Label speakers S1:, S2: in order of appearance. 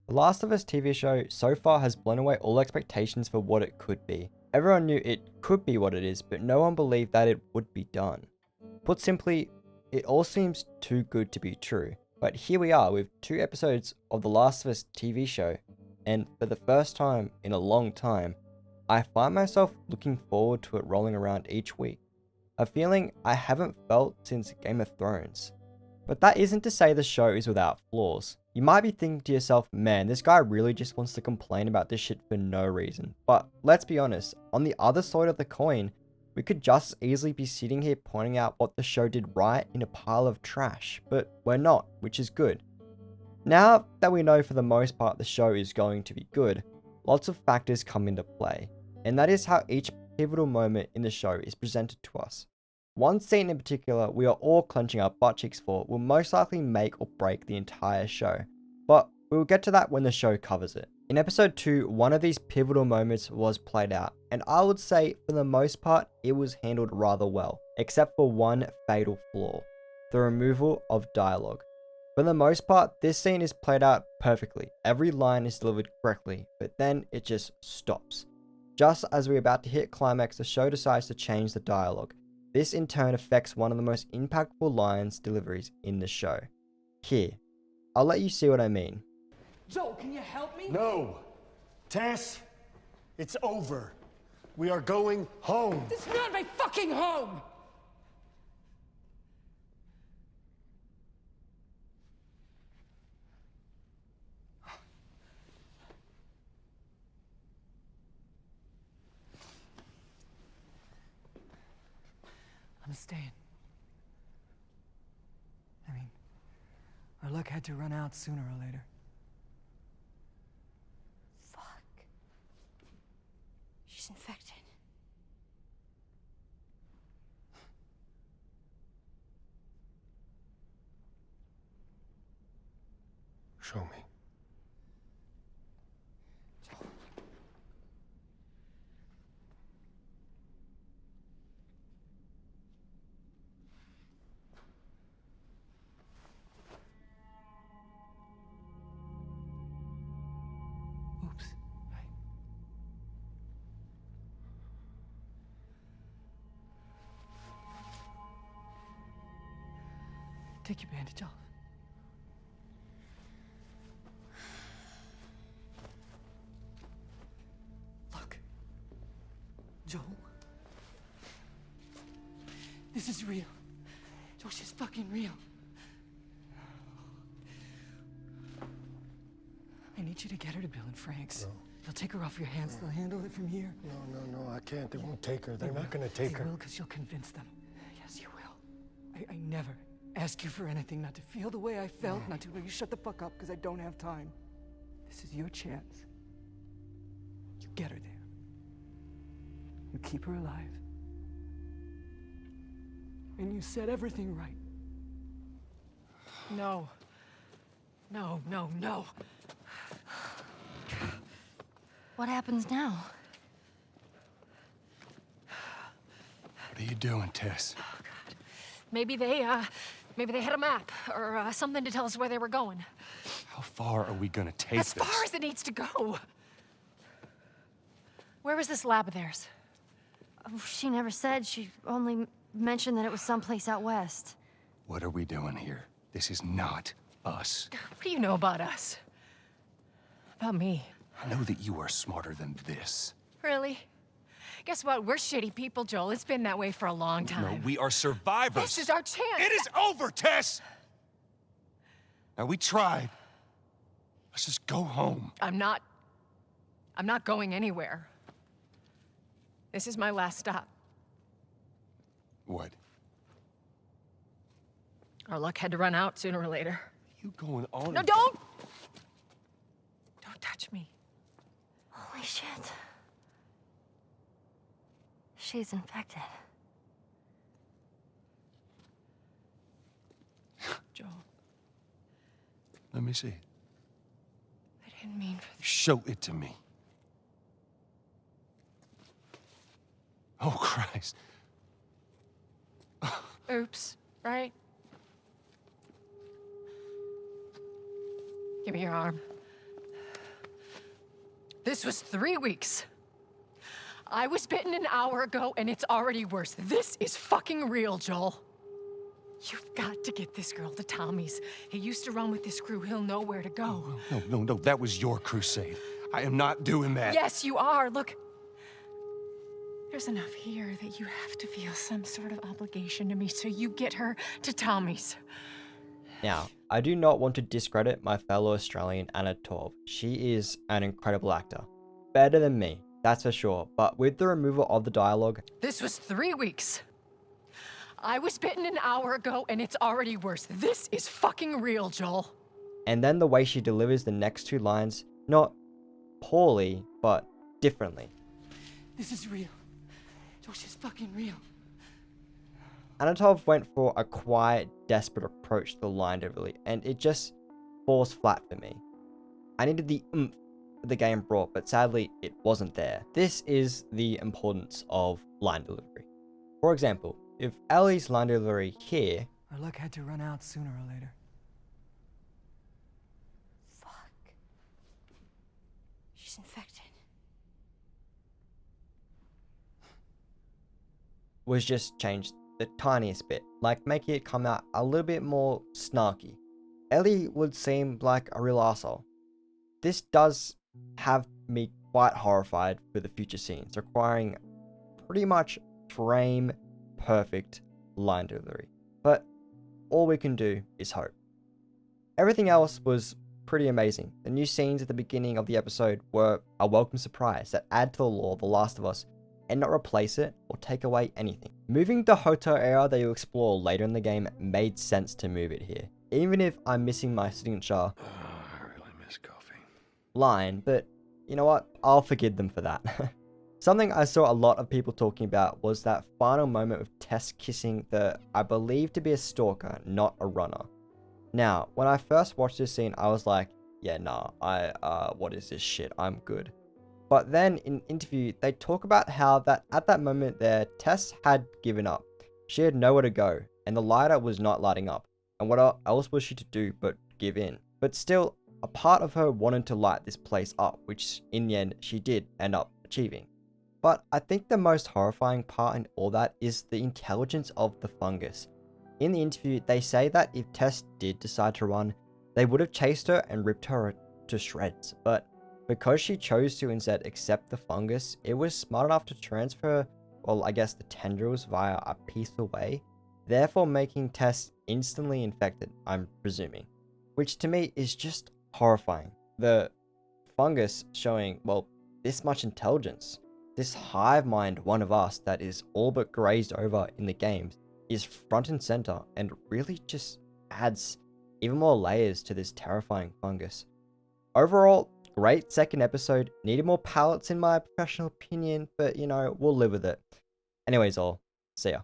S1: The Last of Us TV show so far has blown away all expectations for what it could be. Everyone knew it could be what it is, but no one believed that it would be done. Put simply, it all seems too good to be true. But here we are with 2 episodes of The Last of Us TV show, and for the first time in a long time, I find myself looking forward to it rolling around each week. A feeling I haven't felt since Game of Thrones. But that isn't to say the show is without flaws. You might be thinking to yourself, man, this guy really just wants to complain about this shit for no reason. But let's be honest, on the other side of the coin, we could just as easily be sitting here pointing out what the show did right in a pile of trash, but we're not, which is good. Now that we know for the most part the show is going to be good, lots of factors come into play, and that is how each pivotal moment in the show is presented to us. One scene in particular we are all clenching our butt cheeks for will most likely make or break the entire show, but we will get to that when the show covers it. In episode 2, one of these pivotal moments was played out, and I would say for the most part it was handled rather well, except for one fatal flaw: the removal of dialogue. For the most part, this scene is played out perfectly, every line is delivered correctly, but then it just stops. Just as we're about to hit climax, the show decides to change the dialogue. This in turn affects one of the most impactful lines deliveries in the show. Here, I'll let you see what I mean.
S2: Joel, can you help me?
S3: No! Tess, it's over. We are going home.
S2: This is not my fucking home! I'm staying. I mean, our luck had to run out sooner or later.
S4: Fuck. She's infected.
S3: Show me.
S2: Oops. Right. Take your bandage off. Look. Joel. This is real. Joel, she's fucking real. I need you to get her to Bill and Frank's.
S3: No.
S2: They'll take her off your hands. They'll handle it from here.
S3: No, I can't. They won't take her. They're not gonna take her.
S2: They will, because you'll convince them. Yes, you will. I never ask you for anything, not to feel the way I felt, not to... You shut the fuck up, because I don't have time. This is your chance. You get her there. You keep her alive. And you set everything right. No. No.
S4: What happens now?
S3: What are you doing, Tess?
S5: Oh, God. Maybe they had a map or something to tell us where they were going.
S3: How far are we gonna take
S5: As
S3: this?
S5: far as it needs to go. Where was this lab of theirs?
S4: Oh, she never said. She only mentioned that it was someplace out west.
S3: What are we doing here? This is not us.
S5: What do you know about us? About me?
S3: I know that you are smarter than this.
S5: Really? Guess what? We're shitty people, Joel. It's been that way for a long time.
S3: No, we are survivors.
S5: This is our chance.
S3: It is over, Tess! Now, we tried. Let's just go home.
S5: I'm not going anywhere. This is my last stop.
S3: What?
S5: Our luck had to run out sooner or later.
S3: You going on?
S5: No, don't touch me.
S4: Holy shit. She's infected.
S5: Joel,
S3: Let me see.
S5: I didn't mean for this.
S3: Show it to me. Oh, Christ.
S5: Oops, right? Give me your arm. This was 3 weeks. I was bitten an hour ago, and it's already worse. This is fucking real, Joel. You've got to get this girl to Tommy's. He used to run with this crew. He'll know where to go.
S3: No, that was your crusade. I am not doing that.
S5: Yes, you are. Look, there's enough here that you have to feel some sort of obligation to me, so you get her to Tommy's.
S1: Now, I do not want to discredit my fellow Australian Anna Torv. She is an incredible actor. Better than me, that's for sure. But with the removal of the dialogue,
S5: This was 3 weeks. I was bitten an hour ago, and it's already worse. This is fucking real, Joel.
S1: and then the way she delivers the next two lines, not poorly, but differently.
S2: This is real. Josh is fucking real.
S1: Anatov went for a quiet, desperate approach to the line delivery, and it just falls flat for me. I needed the oomph the game brought, but sadly, it wasn't there. This is the importance of line delivery. For example, if Ellie's line delivery here,
S2: Our luck had to run out sooner or later.
S4: Fuck. She's infected.
S1: was just changed the tiniest bit, like making it come out a little bit more snarky, Ellie would seem like a real arsehole. This does have me quite horrified for the future scenes, requiring pretty much frame perfect line delivery. But all we can do is hope. Everything else was pretty amazing. The new scenes at the beginning of the episode were a welcome surprise that add to the lore of The Last of Us and not replace it or take away anything. Moving the hotel area that you explore later in the game made sense to move it here, even if I'm missing my signature
S3: I really miss coffee.
S1: line, but you know what? I'll forgive them for that. Something I saw a lot of people talking about was that final moment of Tess kissing the, I believe to be a stalker, not a runner. Now, when I first watched this scene, I was like, yeah, nah, what is this shit? I'm good. But then in interview, they talk about how that at that moment there, Tess had given up. She had nowhere to go, and the lighter was not lighting up. And what else was she to do but give in? But still, a part of her wanted to light this place up, which in the end, she did end up achieving. But I think the most horrifying part in all that is the intelligence of the fungus. In the interview, they say that if Tess did decide to run, they would have chased her and ripped her to shreds. But because she chose to instead accept the fungus, it was smart enough to transfer, well, I guess the tendrils via a peaceful way, therefore making Tess instantly infected, I'm presuming. Which to me is just horrifying. The fungus showing, well, this much intelligence. This hive mind one of us that is all but grazed over in the games is front and center and really just adds even more layers to this terrifying fungus. Overall, great second episode. Needed more palettes in my professional opinion, but you know, we'll live with it. Anyways, all, see ya.